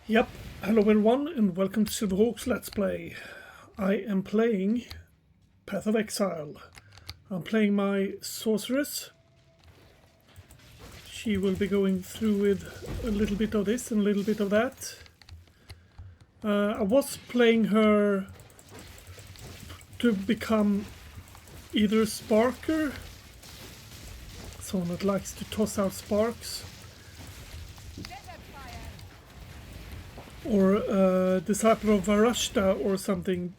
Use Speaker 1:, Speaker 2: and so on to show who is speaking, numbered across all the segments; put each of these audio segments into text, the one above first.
Speaker 1: Yep, hello everyone and welcome to Silverhawk's Let's Play. I am playing Path of Exile. I'm playing my Sorceress. She will be going through with a little bit of this and a little bit of that. I was playing her to become either a sparker, someone that likes to toss out sparks, or a disciple of Varashta or something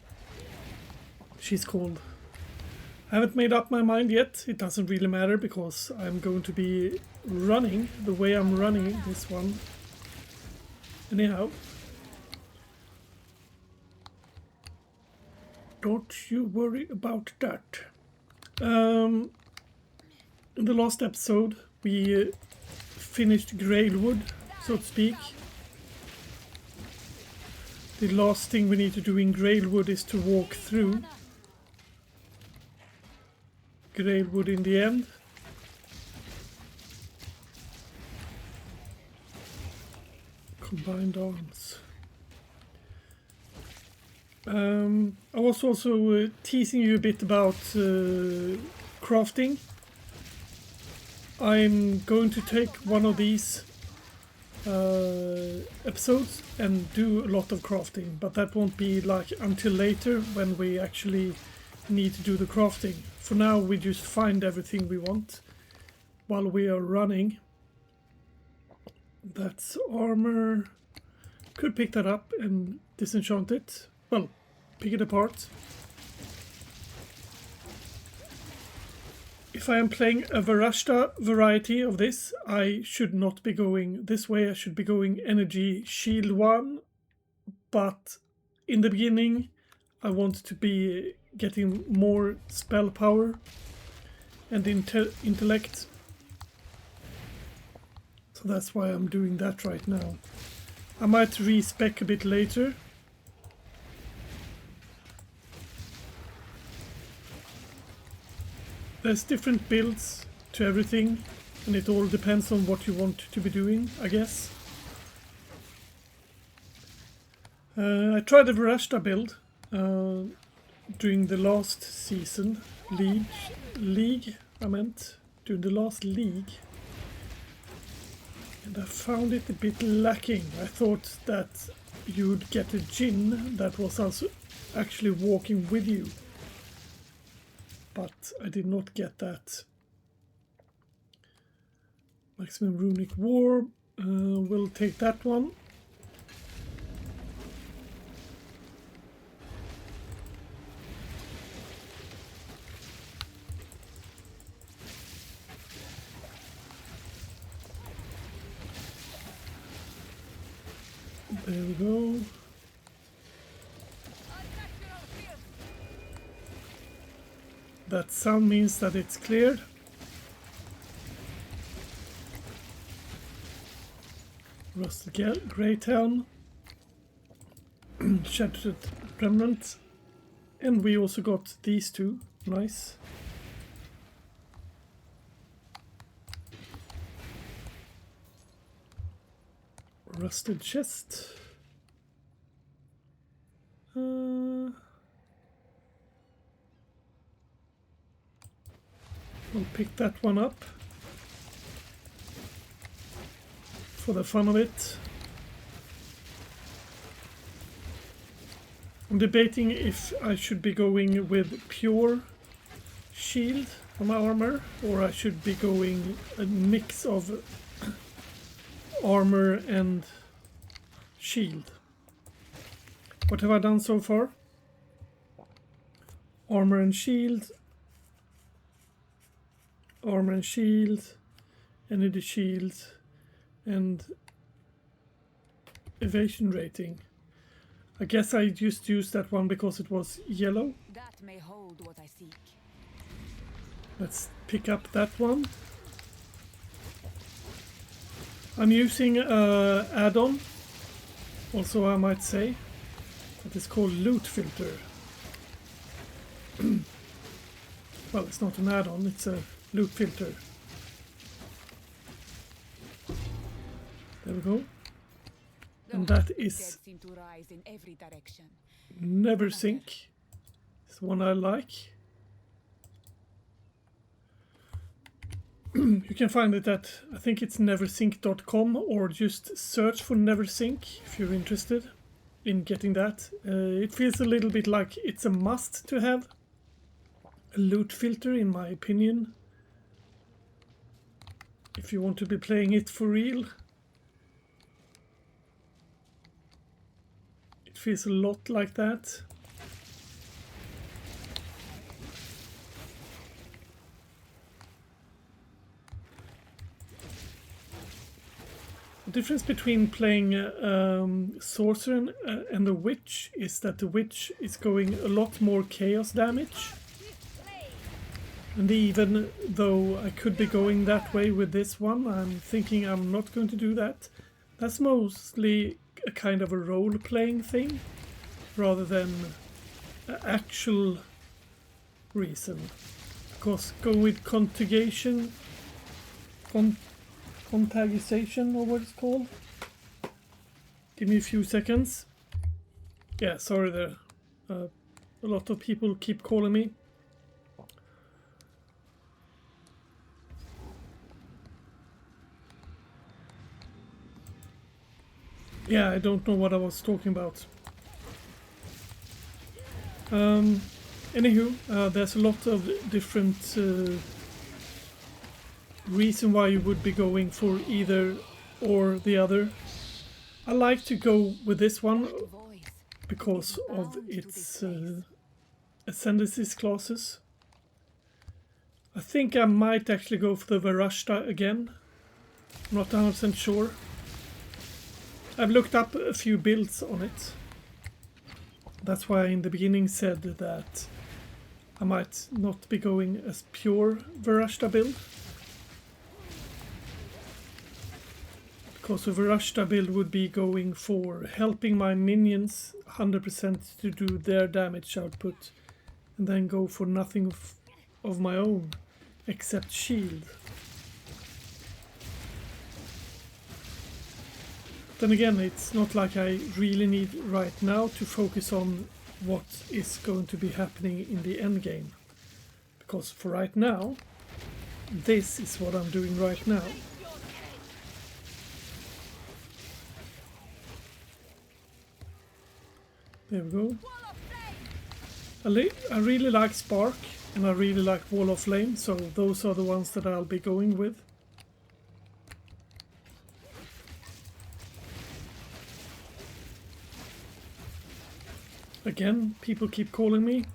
Speaker 1: she's called. I haven't made up my mind yet. It doesn't really matter because I'm going to be running the way I'm running this one. Anyhow. Don't you worry about that. In the last episode we finished Grailwood, so to speak. The last thing we need to do in Grailwood is to walk through Grailwood in the end. Combined arms. I was also teasing you a bit about crafting. I'm going to take one of these episodes and do a lot of crafting, but that won't be like until later when we actually need to do the crafting. For now we just find everything we want while we are running. That's armor. Could pick that up and disenchant it. Well, pick it apart. If I am playing a Varashta variety of this, I should not be going this way. I should be going energy shield 1. But in the beginning, I want to be getting more spell power and intellect. So that's why I'm doing that right now. I might respec a bit later. There's different builds to everything, and it all depends on what you want to be doing, I guess. I tried the Varashta build during the last season, league, during the last league. And I found it a bit lacking. I thought that you would get a Djinn that was also actually walking with you. But I did not get that. Maximum Runic War. We'll take that one. There we go. That sound means that it's cleared. Rusted Great Helm. Shattered Remnant. And we also got these two. Nice. Rusted Chest. We'll pick that one up for the fun of it. I'm debating if I should be going with pure shield on my armor, or I should be going a mix of armor and shield. What have I done so far? Armor and shield. Armor and shield, energy shield, and evasion rating. I guess I just used that one because it was yellow.
Speaker 2: That may hold what I seek.
Speaker 1: Let's pick up that one. I'm using an add-on, also I might say, that is called Loot Filter. Well, it's not an add-on, it's a loot filter. There we go. and that
Speaker 2: The
Speaker 1: is
Speaker 2: dead seem to rise in every direction.
Speaker 1: Never Sink. It's one I like. You can find it at, I think it's neversinkcom, or just search for Neversinkc if you're interested in getting that. It feels a little bit like it's a must to have a loot filter, in my opinion, if you want to be playing it for real. It feels a lot like that. The difference between playing Sorcerer and a Witch is that the Witch is going a lot more chaos damage. And even though I could be going that way with this one, I'm thinking I'm not going to do that. That's mostly a kind of a role-playing thing, rather than an actual reason. Because go with contagiation, contagization, or what it's called. Give me a few seconds. Yeah, sorry there. A lot of people keep calling me. Yeah, I don't know what I was talking about. Anywho, there's a lot of different reason why you would be going for either or the other. I like to go with this one because of its ascendancy classes. I think I might actually go for the Varashta again. I'm not 100% sure. I've looked up a few builds on it. That's why I in the beginning said that I might not be going as pure Varashta build. Because a Varashta build would be going for helping my minions 100% to do their damage output, and then go for nothing of my own except shield. Then again, it's not like I really need right now to focus on what is going to be happening in the end game. Because for right now, this is what I'm doing right now. There we go. I really like Spark, and I really like Wall of Flame, so those are the ones that I'll be going with. Again, people keep calling me.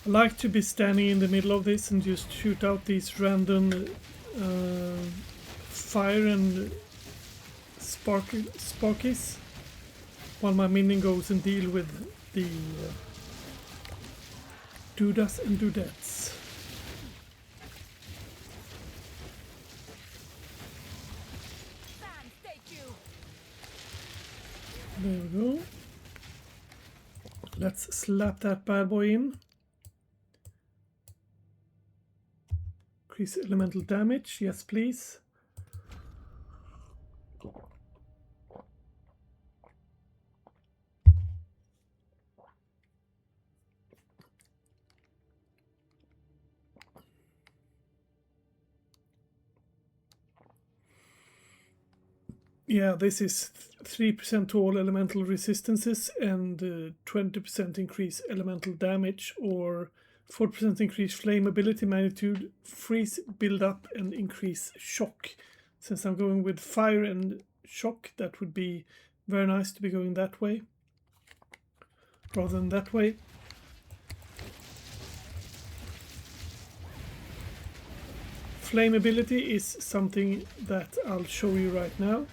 Speaker 1: I like to be standing in the middle of this and just shoot out these random fire and sparkies while my minion goes and deal with the doodas and doodettes. There we go. Let's slap that bad boy in. Increase elemental damage, yes please. Yeah, this is 3% to all elemental resistances and 20% increase elemental damage, or 4% increase flame ability magnitude, freeze, build up, and increase shock. Since I'm going with fire and shock, that would be very nice to be going that way rather than that way. Flame ability is something that I'll show you right now.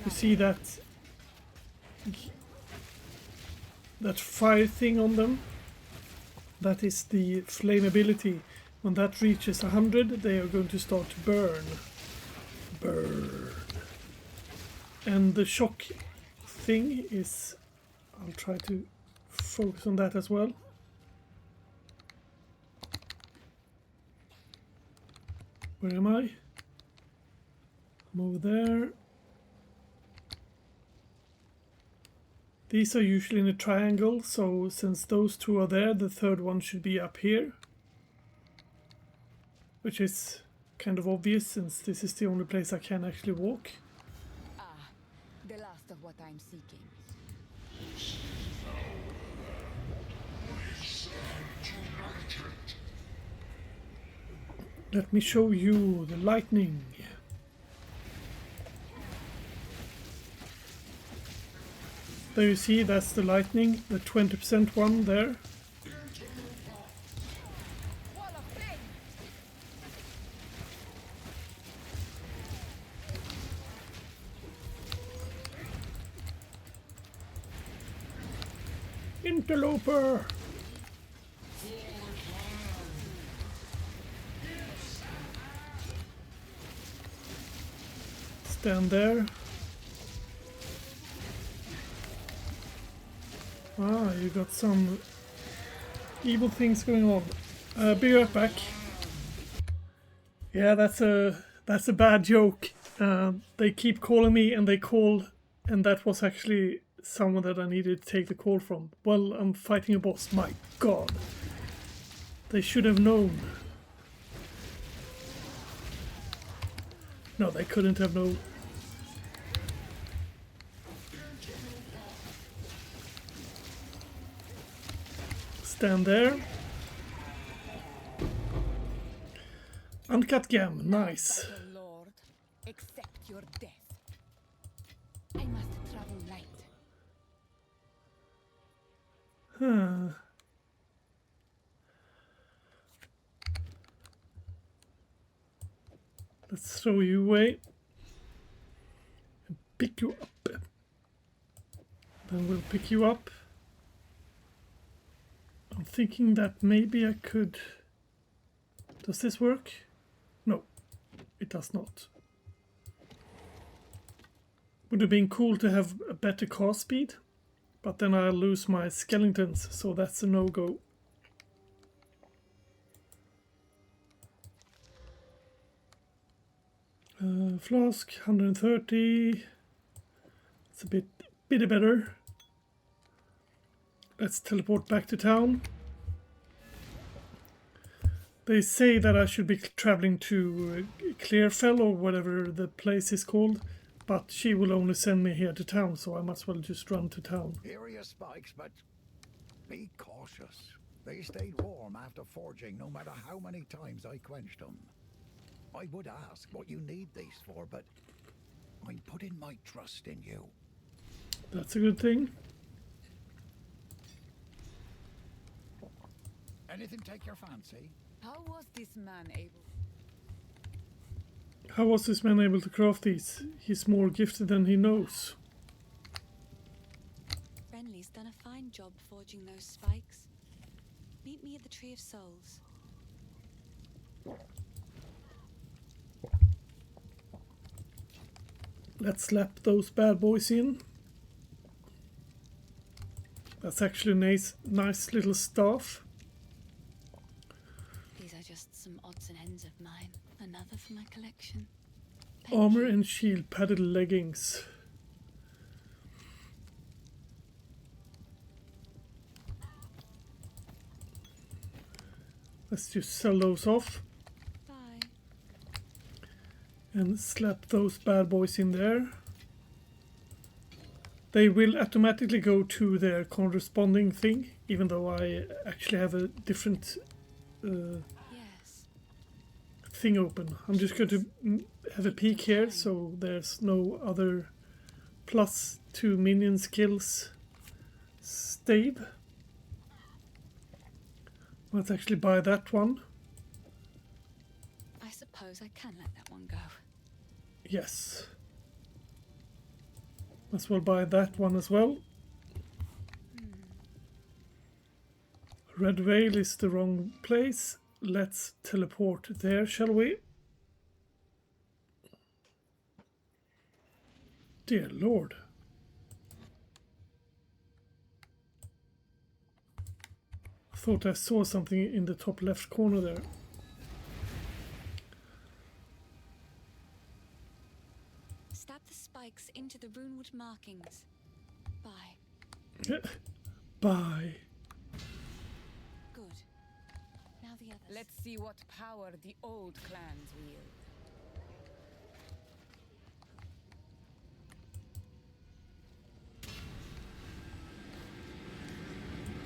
Speaker 1: You see that fire thing on them? That is the flame ability, When that reaches 100, they are going to start to burn. Burn. And the shock thing is... I'll try to focus on that as well. Where am I? I'm over there. These are usually in a triangle, so since those two are there, the third one should be up here. Which is kind of obvious, since this is the only place I can actually walk.
Speaker 2: Ah, the last of what I'm seeking.
Speaker 1: Let me show you the lightning. There you see, that's the lightning, the 20% one there.
Speaker 2: Wall of flame!
Speaker 1: Interloper! Stand there. Ah, you got some evil things going on. Be right back. Yeah, that's a bad joke. They keep calling me and they call, and that was actually someone that I needed to take the call from. Well, I'm fighting a boss. My God. They should have known. No, they couldn't have known. Stand there. Uncut gem, nice.
Speaker 2: Battle Lord, accept your death. I must travel light.
Speaker 1: Huh. Let's throw you away and pick you up. Then we'll pick you up. I'm thinking that maybe I could... Does this work? No, it does not. Would have been cool to have a better cast speed, but then I'll lose my skeletons, so that's a no-go. Flask, 130. It's a bit better. Let's teleport back to town. They say that I should be traveling to Clearfell or whatever the place is called, but she will only send me here to town, so I might as well just run to town.
Speaker 3: Here are your spikes, but be cautious. They stayed warm after forging, no matter how many times I quenched them. I would ask what you need these for, but I'm putting my trust in you.
Speaker 1: That's a good thing.
Speaker 3: Anything take your fancy?
Speaker 2: How was this man able?
Speaker 1: How was this man able to craft these? He's more gifted than he knows.
Speaker 4: Renly's done a fine job forging those spikes. Meet me at the Tree of Souls.
Speaker 1: Let's slap those bad boys in. That's actually a nice little staff.
Speaker 4: These are just some odds and ends of mine. Another for my collection. Thank
Speaker 1: Armor
Speaker 4: you.
Speaker 1: and shield, padded leggings. Let's just sell those off
Speaker 4: Bye.
Speaker 1: and slap those bad boys in there. They will automatically go to their corresponding thing, even though I actually have a different
Speaker 4: Yes.
Speaker 1: thing open. I'm just going to have a peek here, so there's no other +2 minion skills stave. Let's actually buy that one.
Speaker 4: I suppose I can let that one go.
Speaker 1: Yes. As well buy that one as well. Red Veil is the wrong place. let's teleport there, shall we? Dear Lord. I thought I saw something in the top left corner there.
Speaker 4: Stab the spikes into the runewood markings. Bye.
Speaker 1: Bye.
Speaker 4: Good. Now the others.
Speaker 2: Let's see what power the old clans wield.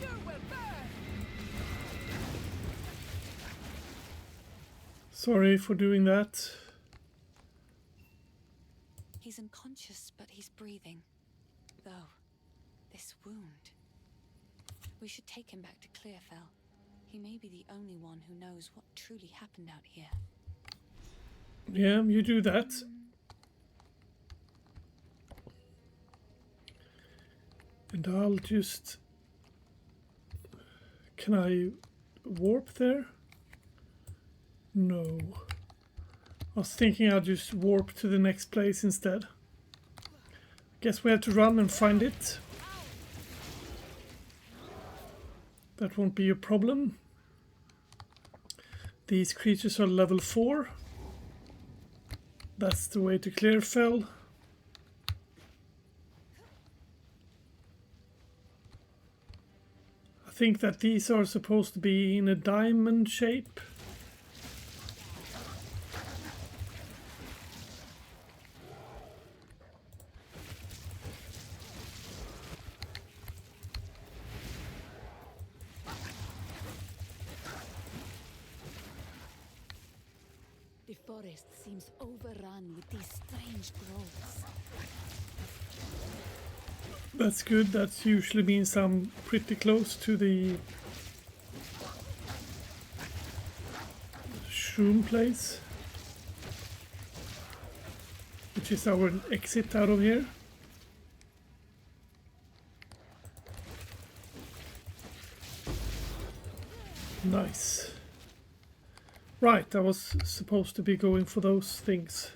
Speaker 2: You will burn!
Speaker 1: Sorry for doing that.
Speaker 4: He's unconscious, but he's breathing. Though, this wound. We should take him back to Clearfell. He may be the only one who knows what truly happened out here.
Speaker 1: Yeah, you do that. And I'll just... Can I warp there? No. I was thinking I'll just warp to the next place instead. Guess we have to run and find it. That won't be a problem. These creatures are level 4. That's the way to Clearfell. I think that these are supposed to be in a diamond shape.
Speaker 2: The forest seems overrun with these strange growths.
Speaker 1: That's good. That usually means I'm pretty close to the shroom place, which is our exit out of here. Nice. Right, I was supposed to be going for those things.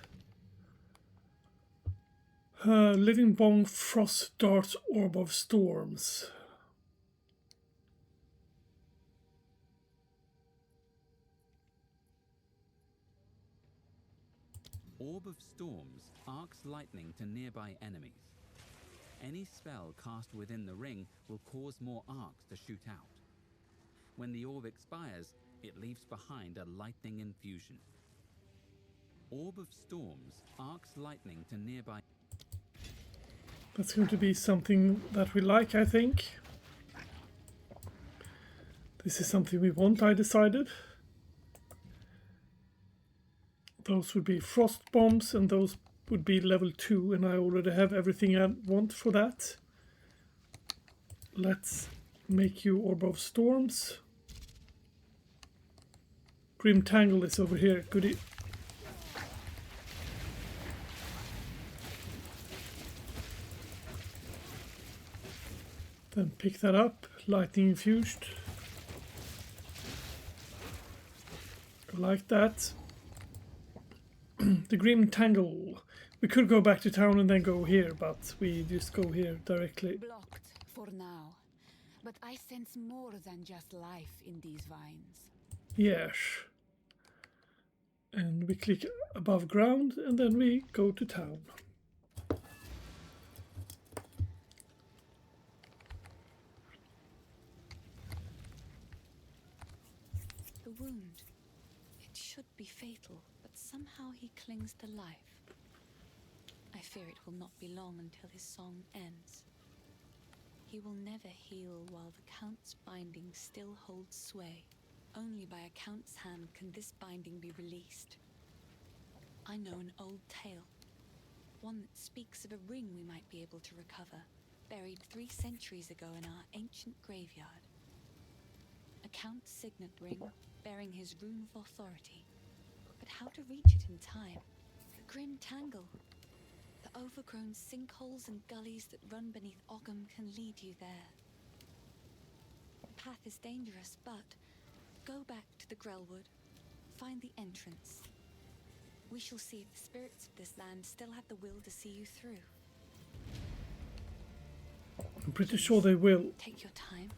Speaker 1: Living Bong Frost Darts Orb of Storms.
Speaker 5: Orb of Storms arcs lightning to nearby enemies. Any spell cast within the ring will cause more arcs to shoot out. When the orb expires, it leaves behind a lightning infusion. Orb of Storms arcs lightning to nearby...
Speaker 1: That's going to be something that we like, I think. This is something we want, I decided. Those would be frost bombs, and those would be level 2, and I already have everything I want for that. Let's make you Orb of Storms. Grim Tangle is over here, goody. Then pick that up, lightning infused. Like that. The Grim Tangle. We could go back to town and then go here, but we just go here directly.
Speaker 2: Blocked for now. But I sense more than just life in these vines.
Speaker 1: Yes. And we click above ground and then we go to town.
Speaker 4: The wound. It should be fatal, but somehow he clings to life. I fear it will not be long until his song ends. He will never heal while the Count's binding still holds sway. Only by a Count's hand can this binding be released. I know an old tale, one that speaks of a ring we might be able to recover, buried 3 centuries ago in our ancient graveyard. A Count's signet ring, bearing his rune of authority. But how to reach it in time? The Grim Tangle. The overgrown sinkholes and gullies that run beneath Ogham can lead you there. The path is dangerous, but go back to to the Grellwood. Find the entrance. We shall see if the spirits of this land still have the will to see you through.
Speaker 1: I'm pretty sure they will.
Speaker 4: Take your time.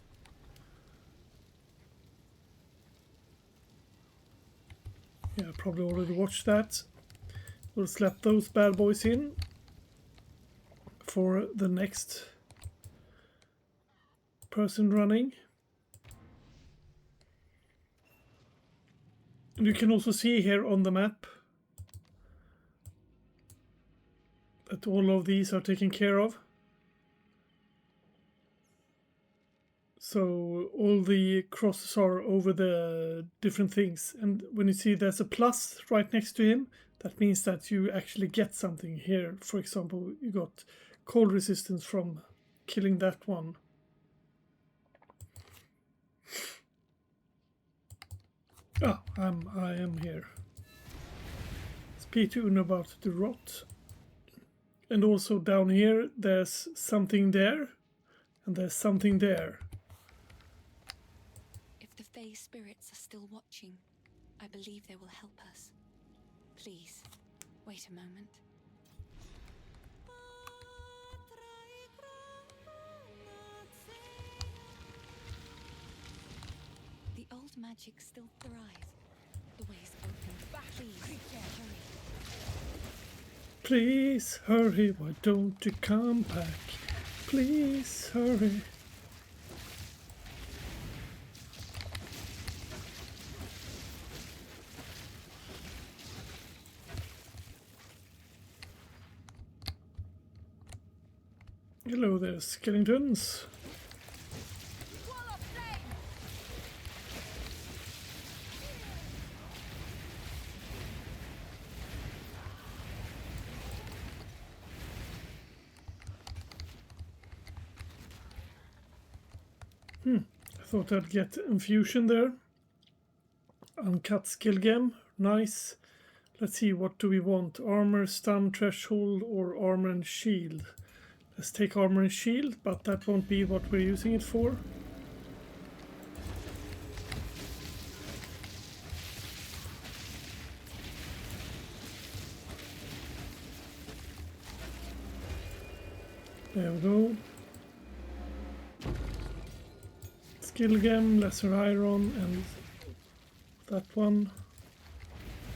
Speaker 1: Yeah, I probably already watched that. We'll slap those bad boys in for the next person running. And you can also see here on the map that all of these are taken care of. So all the crosses are over the different things. And when you see there's a plus right next to him, that means that you actually get something here. For example, you got cold resistance from killing that one. Ah, I am here. Speak to Una about the rot. And also down here, there's something there, and there's something there.
Speaker 4: If the Fae spirits are still watching, I believe they will help us. Please, wait a moment. The old magic still thrives. The way's open. Please, hurry.
Speaker 1: Please hurry, why don't you come back? Please hurry. Hello there, skeletons. I thought I'd get infusion there. Uncut skill gem, nice. Let's see, what do we want? Armor, stun, threshold, or armor and shield? Let's take armor and shield, but that won't be what we're using it for. There we go. Skill gem, lesser iron, and that one.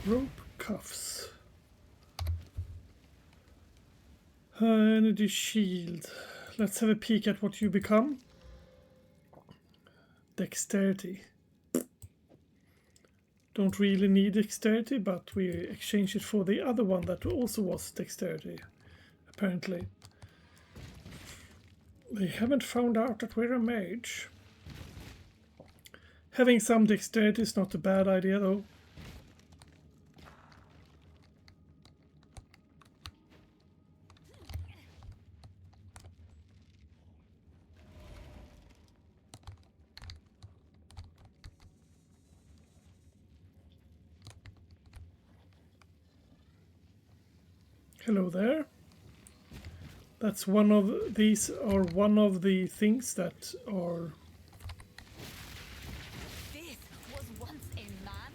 Speaker 1: Rope cuffs. Energy shield. Let's have a peek at what you become. Dexterity. Don't really need dexterity, but we exchange it for the other one that also was dexterity, apparently. They haven't found out that we're a mage. Having some dexterity is not a bad idea, though. Hello there. That's one of these, are one of the things that are...
Speaker 2: This was once a man.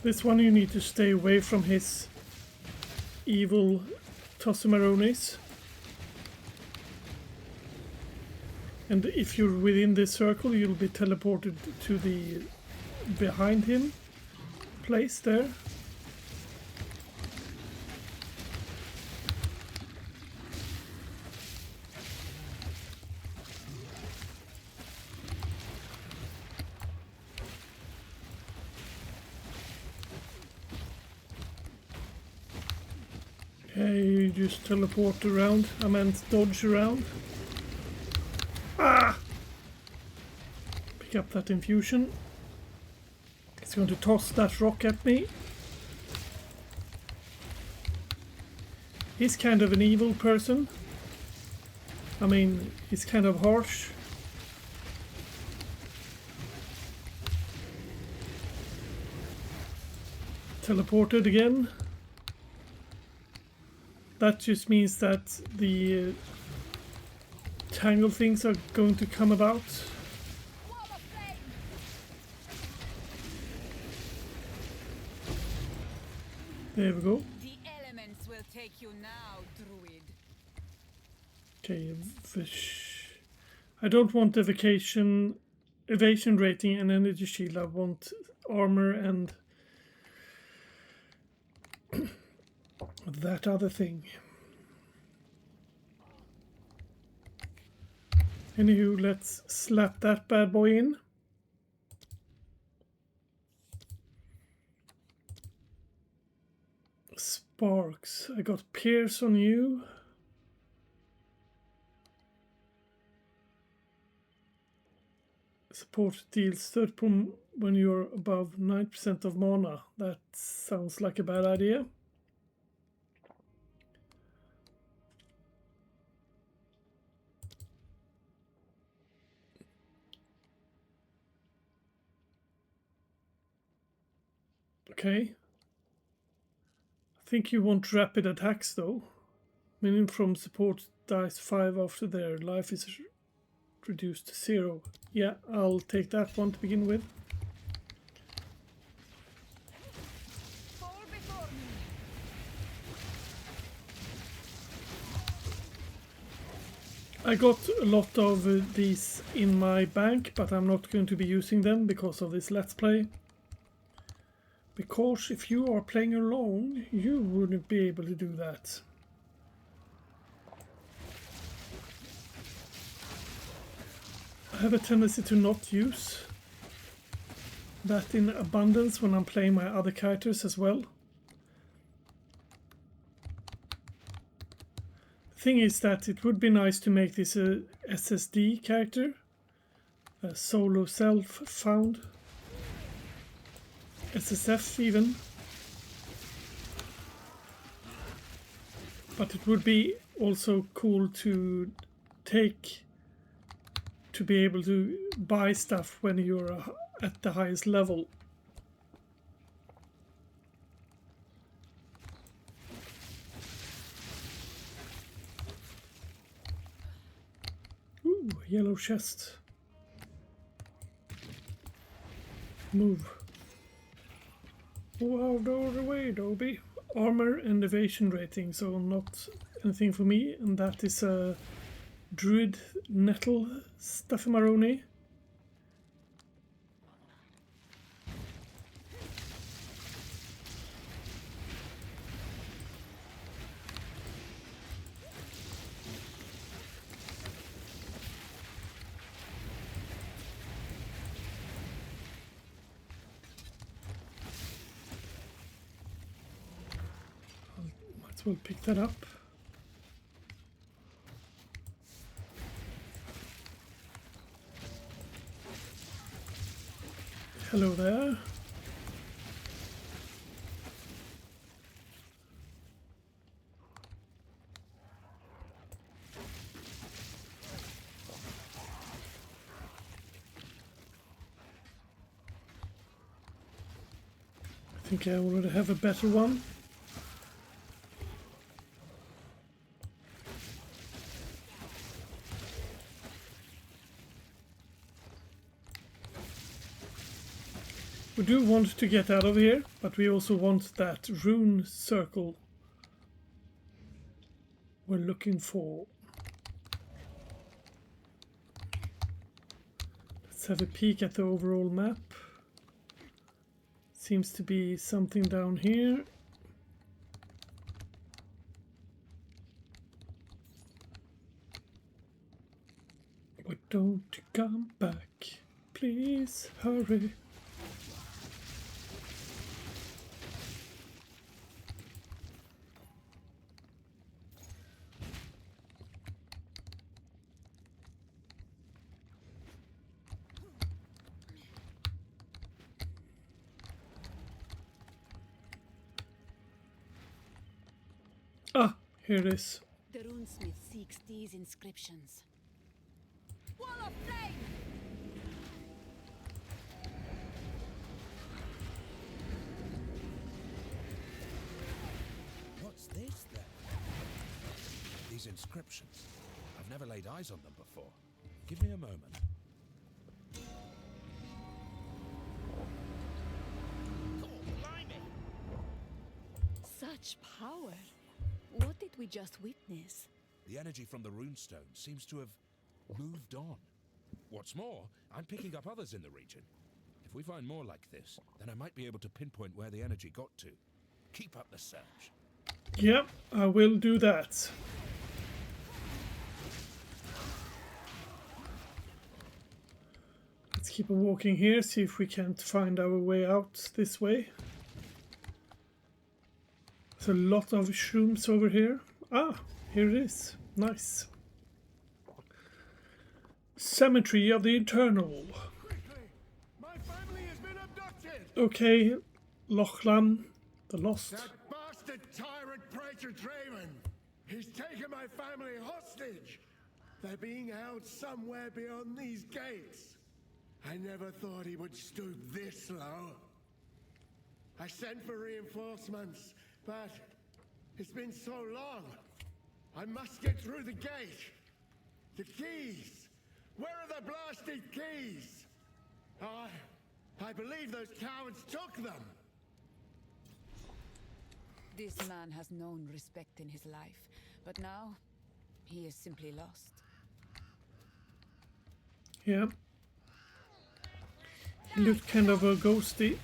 Speaker 1: This one you need to stay away from his evil Tossumaronis. And if you're within this circle, you'll be teleported to the behind him place there. Okay, you just teleport around. I meant dodge around. Ah! Pick up that infusion. It's going to toss that rock at me. He's kind of an evil person. I mean, he's kind of harsh. Teleported again. That just means that the tangle things are going to come about.
Speaker 2: Wall of flame!
Speaker 1: There we go.
Speaker 2: The elements will take you now, druid.
Speaker 1: Okay, I don't want evasion rating and energy shield. I want armor and that other thing. Anywho, let's slap that bad boy in. Sparks. I got Pierce on you. Support deals 30 when you're above 9% of mana. That sounds like a bad idea. Okay. I think you want rapid attacks though. Minion from support dies 5 after their life is reduced to 0. Yeah, I'll take that one to begin with.
Speaker 2: Fall before me.
Speaker 1: I got a lot of these in my bank, but I'm not going to be using them because of this Let's Play. Because if you are playing alone, you wouldn't be able to do that. I have a tendency to not use that in abundance when I'm playing my other characters as well. The thing is that it would be nice to make this a SSD character, a solo self-found, SSF even. But it would be also cool to be able to buy stuff when you're at the highest level. Ooh, yellow chest. Move. Oh, out of the way, Dobby. Armor and evasion rating, so not anything for me, and that is a druid nettle stuffamaroni. Might as well pick that up. Hello there. I think I already have a better one. We do want to get out of here, but we also want that rune circle we're looking for. Let's have a peek at the overall map. Seems to be something down here. But don't come back. Please hurry. Ah, here it is.
Speaker 2: The runesmith seeks these inscriptions. Wall of flame!
Speaker 6: What's this then? These inscriptions. I've never laid eyes on them before. Give me a moment.
Speaker 7: Such power. What did we just witness?
Speaker 6: The energy from the runestone seems to have moved on. What's more, I'm picking up others in the region. If we find more like this, then I might be able to pinpoint where the energy got to. Keep up the search.
Speaker 1: Yep, I will do that. Let's keep on walking here, see if we can't find our way out this way. There's a lot of shrooms over here. Ah, here it is. Nice. Cemetery of the Eternal.
Speaker 8: Quickly! My family has been abducted!
Speaker 1: Okay, Lochlan, the Lost.
Speaker 8: That bastard tyrant Praetor Draven! He's taken my family hostage! They're being held somewhere beyond these gates. I never thought he would stoop this low. I sent for reinforcements, but it's been so long. I must get through the gate. The keys! Where are the blasted keys? I believe those cowards took them.
Speaker 2: This man has known respect in his life, but now he is simply lost.
Speaker 1: Yeah. He looked kind of a ghosty.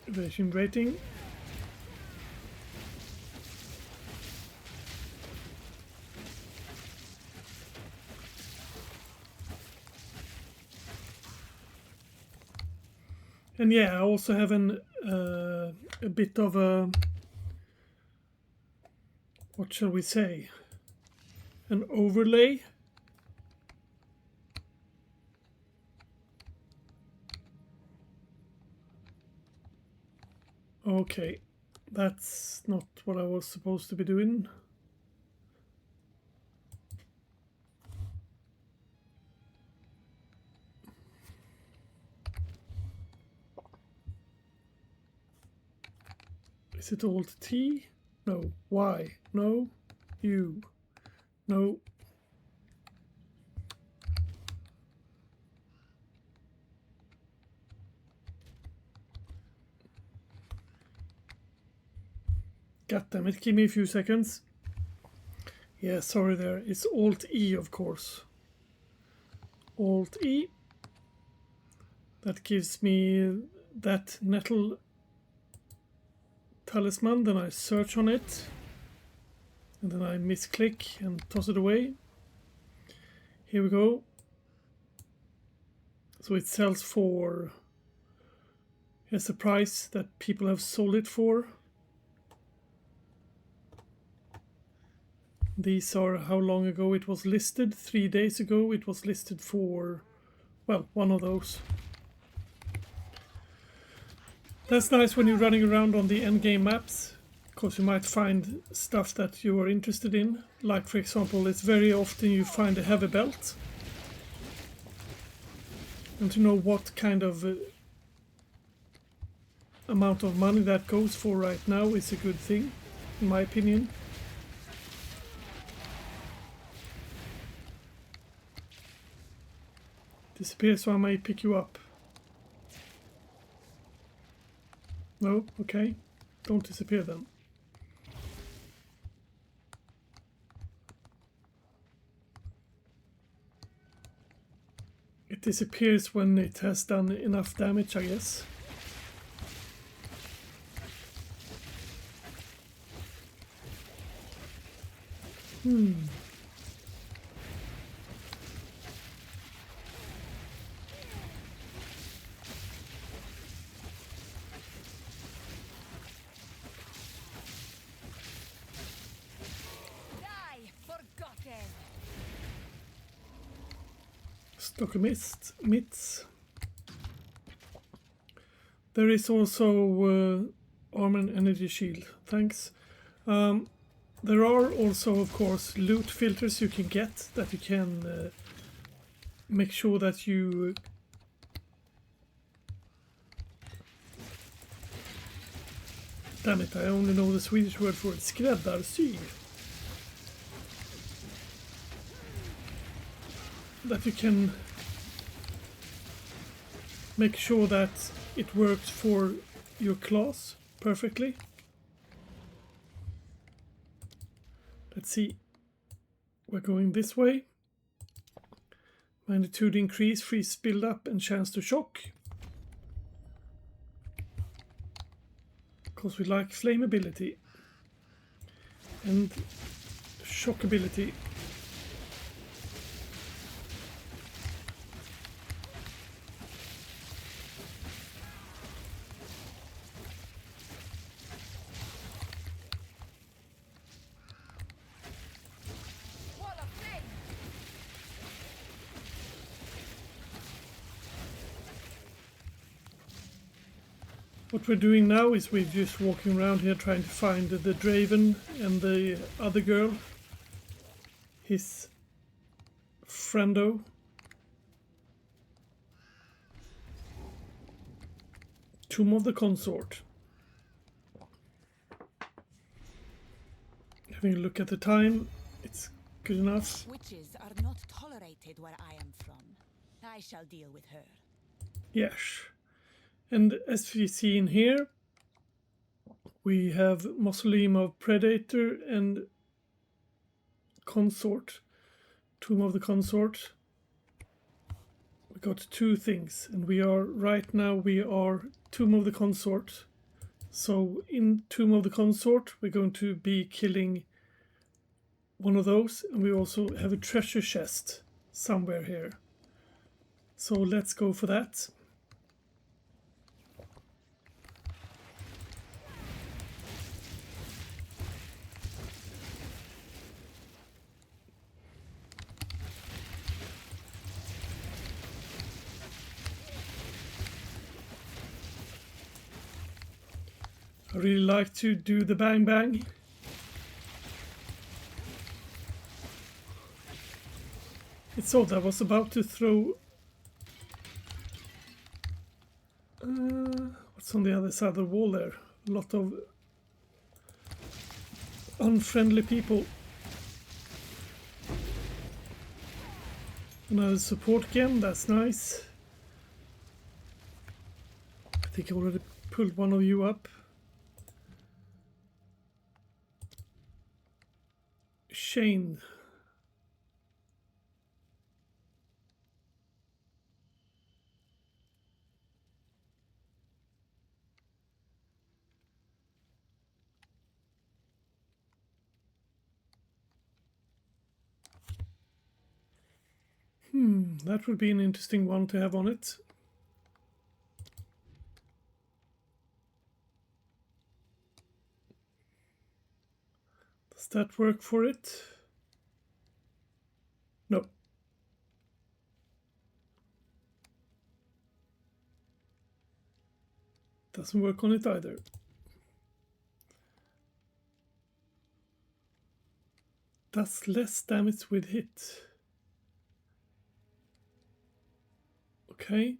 Speaker 1: Evasion rating. And yeah, I also have a bit of a, what shall we say, an overlay. Okay, that's not what I was supposed to be doing. Is it Alt T? No. Y? No. U? No. God damn it, give me a few seconds. Yeah, sorry there. It's Alt E, of course. Alt E. That gives me that nettle talisman, then I search on it, and then I misclick and toss it away. Here we go. So it sells for, here's the price that people have sold it for. These are how long ago it was listed. 3 days ago it was listed for, well, one of those. That's nice when you're running around on the endgame maps, because you might find stuff that you are interested in. Like, for example, it's very often you find a heavy belt. And to know what kind of amount of money that goes for right now is a good thing, in my opinion. Disappear, so I may pick you up. No? Okay. Don't disappear then. It disappears when it has done enough damage, I guess.
Speaker 2: Die, forgotten!
Speaker 1: Stockmist, mitts. There is also armor and energy shield. Thanks. There are also, of course, loot filters you can get that you can make sure that you Damn it, I only know the Swedish word for it. Skräddarsy. That you can make sure that it works for your class perfectly. Let's see. We're going this way. Magnitude increase, freeze build up, and chance to shock. Because we like flammability and shockability. What we're doing now is we're just walking around here trying to find the Draven and the other girl, his friendo. Tomb of the Consort. Having a look at the time, it's good enough.
Speaker 2: Witches are not tolerated where I am from. I shall deal with her.
Speaker 1: Yes. And as we see in here, we have Mausoleum of Predator and Consort. Tomb of the Consort. We got two things, and we are Tomb of the Consort. So in Tomb of the Consort, we're going to be killing one of those, and we also have a treasure chest somewhere here. So let's go for that. I really like to do the bang bang. It's odd, I was about to throw... what's on the other side of the wall there? A lot of unfriendly people. Another support gem, that's nice. I think I already pulled one of you up. Shane. That would be an interesting one to have on it. Does that work for it? No. Doesn't work on it either. Does less damage with hit. Okay.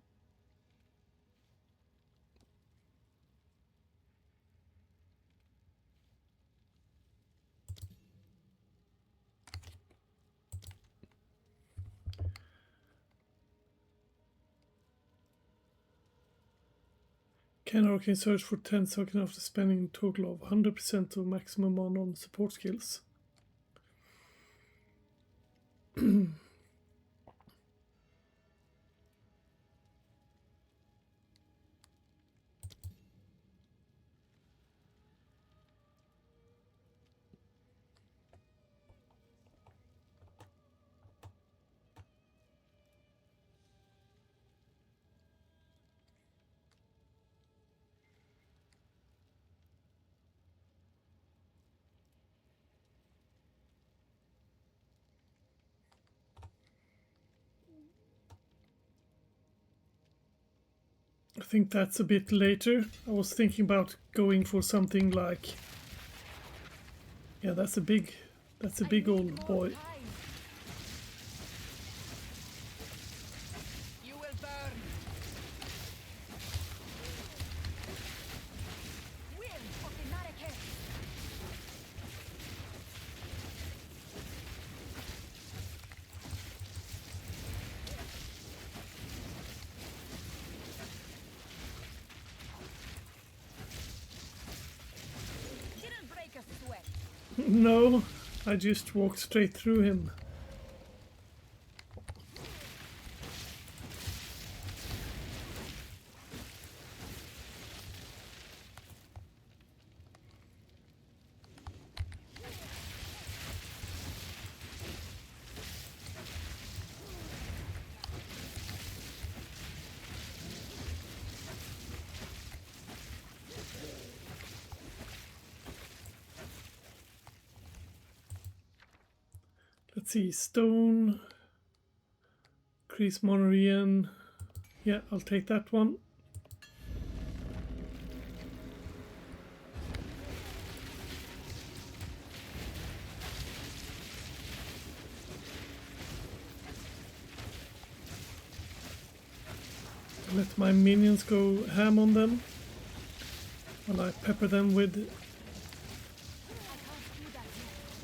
Speaker 1: Can Arcane search for 10 seconds after spending a total of 100% of maximum mana on support skills. I think that's a bit later. I was thinking about going for something like... Yeah, that's a big old boy.
Speaker 2: You will burn. Will of the
Speaker 1: No, I just walked straight through him. Let's see, stone, increase Monorian. Yeah, I'll take that one. Let my minions go ham on them while I pepper them with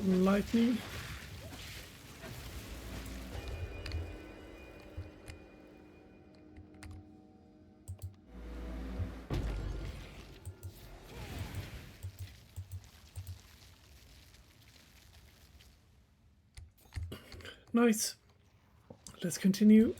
Speaker 1: lightning. Nice. Let's continue.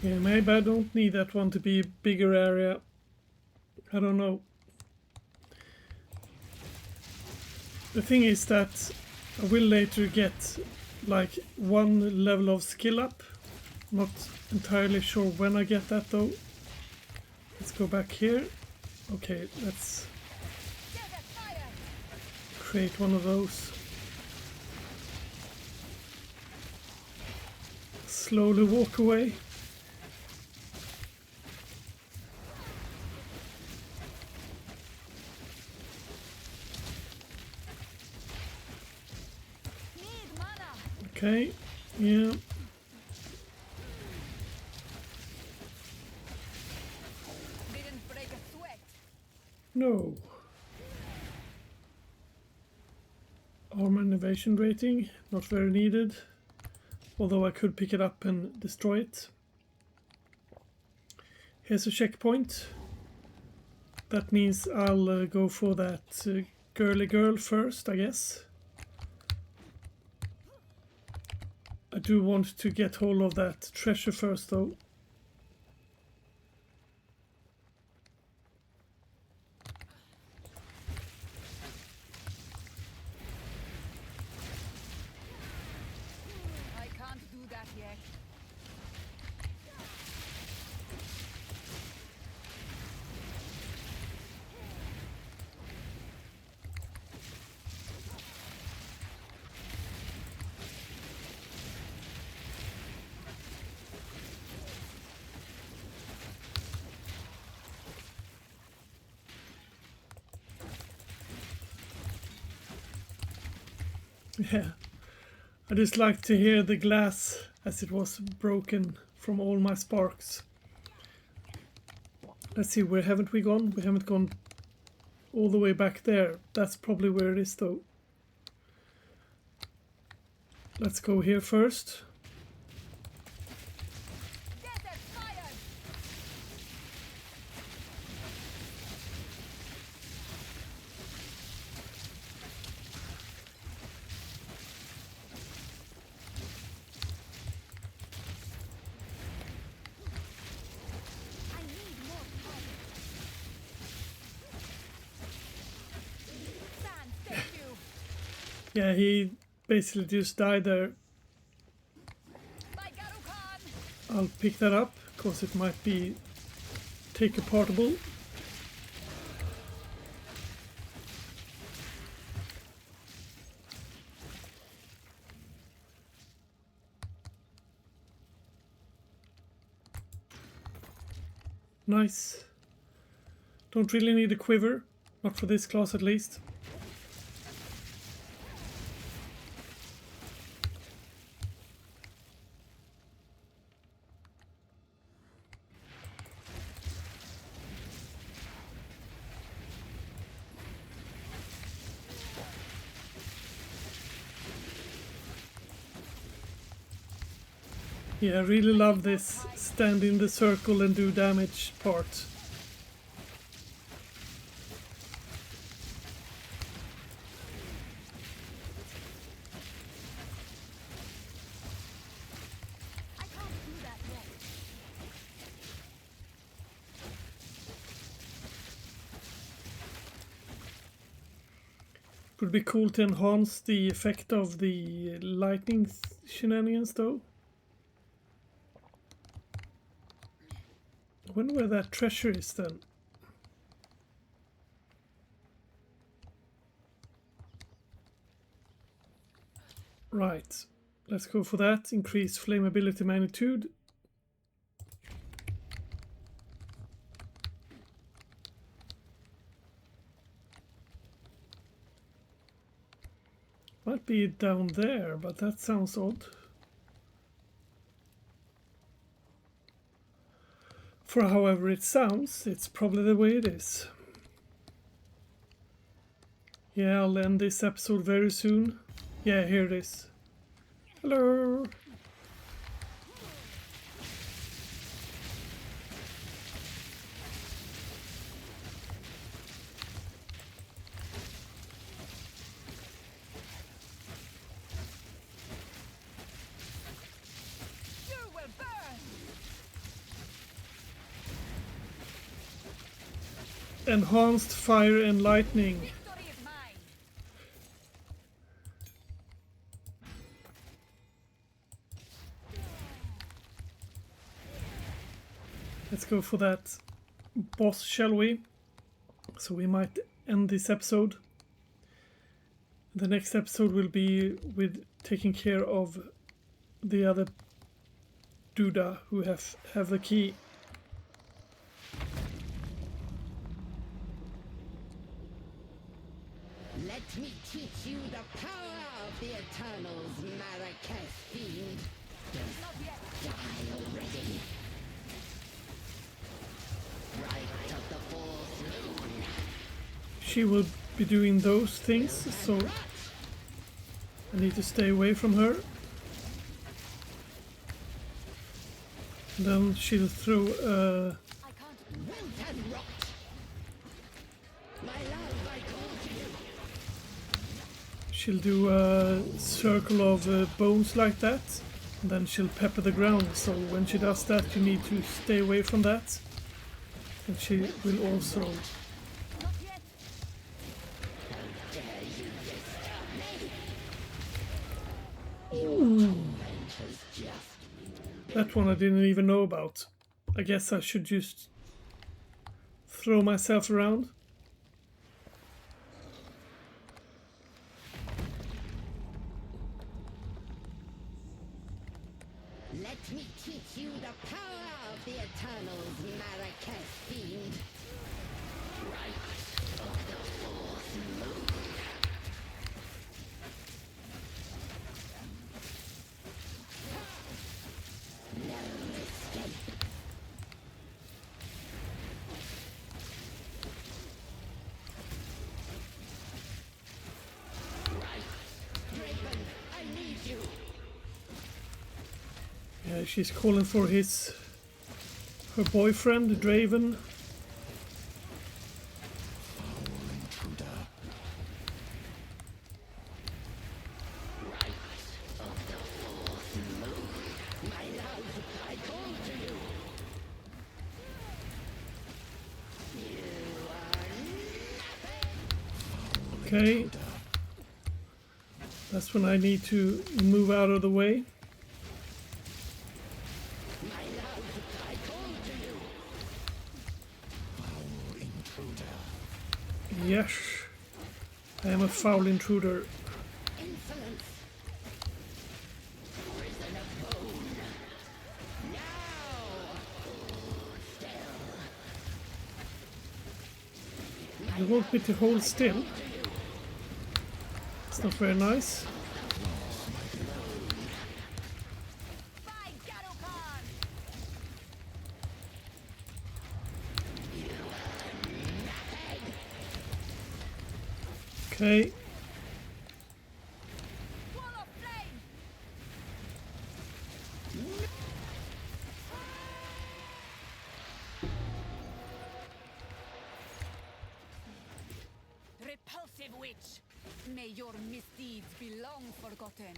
Speaker 1: Yeah, maybe I don't need that one to be a bigger area. I don't know. The thing is that I will later get like one level of skill up. Not entirely sure when I get that though. Let's go back here. Okay, let's create one of those. Slowly walk away. Okay, yeah.
Speaker 2: Didn't break a sweat.
Speaker 1: No. Armor and evasion rating, not very needed. Although I could pick it up and destroy it. Here's a checkpoint. That means I'll go for that girly girl first, I guess. I do want to get hold of that treasure first though.
Speaker 2: I can't do that yet.
Speaker 1: Yeah, I just like to hear the glass as it was broken from all my sparks. Let's see, where haven't we gone? We haven't gone all the way back there. That's probably where it is though. Let's go here first.
Speaker 2: Desert fire! I need more power. Sand, thank you.
Speaker 1: Yeah, he basically just died there.
Speaker 2: By Garukan!
Speaker 1: I'll pick that up because it might be take apartable. Nice. Don't really need a quiver, not for this class at least. Yeah, I really love this stand in the circle and do damage part.
Speaker 7: I can't do that yet.
Speaker 1: Would be cool to enhance the effect of the lightning shenanigans though. I wonder where that treasure is then. Right, let's go for that. Increase flammability magnitude. Might be down there, but that sounds odd. For however it sounds, it's probably the way it is. Yeah, I'll end this episode very soon. Yeah, here it is. Hello!
Speaker 2: You will burn!
Speaker 1: Enhanced fire and lightning.
Speaker 2: Victory is mine!
Speaker 1: Let's go for that boss, shall we? So we might end this episode. The next episode will be with taking care of the other Duda who have the key.
Speaker 9: Let me teach you the power of the Eternals, Marrakesh fiend.
Speaker 2: Not yet!
Speaker 9: Die already. Right of the fourth moon.
Speaker 1: She will be doing those things, so I need to stay away from her. Then she'll throw
Speaker 2: I can't.
Speaker 9: Wilt and rot. My love, I call to you.
Speaker 1: she'll do a circle of bones like that, and then she'll pepper the ground. So when she does that, you need to stay away from that. And she will also
Speaker 2: Not yet!
Speaker 9: Dare you disturb me?
Speaker 1: that one I didn't even know about. I guess I should just throw myself around.
Speaker 9: Let me teach you the power of the Eternals, Marrakesh fiend. Right of the fourth moon. No escape. Right. Draven, I need you.
Speaker 1: Yeah, she's calling for her boyfriend, Draven.
Speaker 9: Right of the fourth moon. My love, I call to you. You are
Speaker 1: Okay. That's when I need to move out of the way.
Speaker 9: my love, I call to you.
Speaker 1: Yes, I am a foul intruder.
Speaker 9: Insolence. Prison of bone. Now. Still.
Speaker 1: You want me to hold still? It's not very nice.
Speaker 2: By Garukan!
Speaker 1: Okay,
Speaker 2: Wall of flame! May your misdeeds be long forgotten.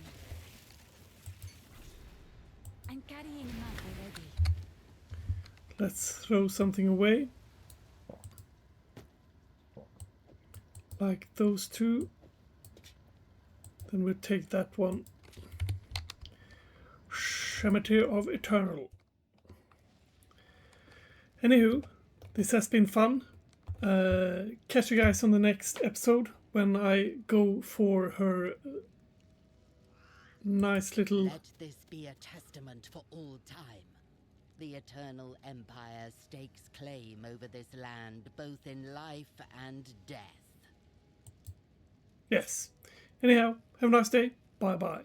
Speaker 2: I'm carrying a map already.
Speaker 1: Let's throw something away. Like those two. Then we'll take that one. Cemetery of Eternal. Anywho, this has been fun. Catch you guys on the next episode when I go for her nice little...
Speaker 9: Let this be a testament for all time. The Eternal Empire stakes claim over this land, both in life and death.
Speaker 1: Yes. Anyhow, have a nice day. Bye bye.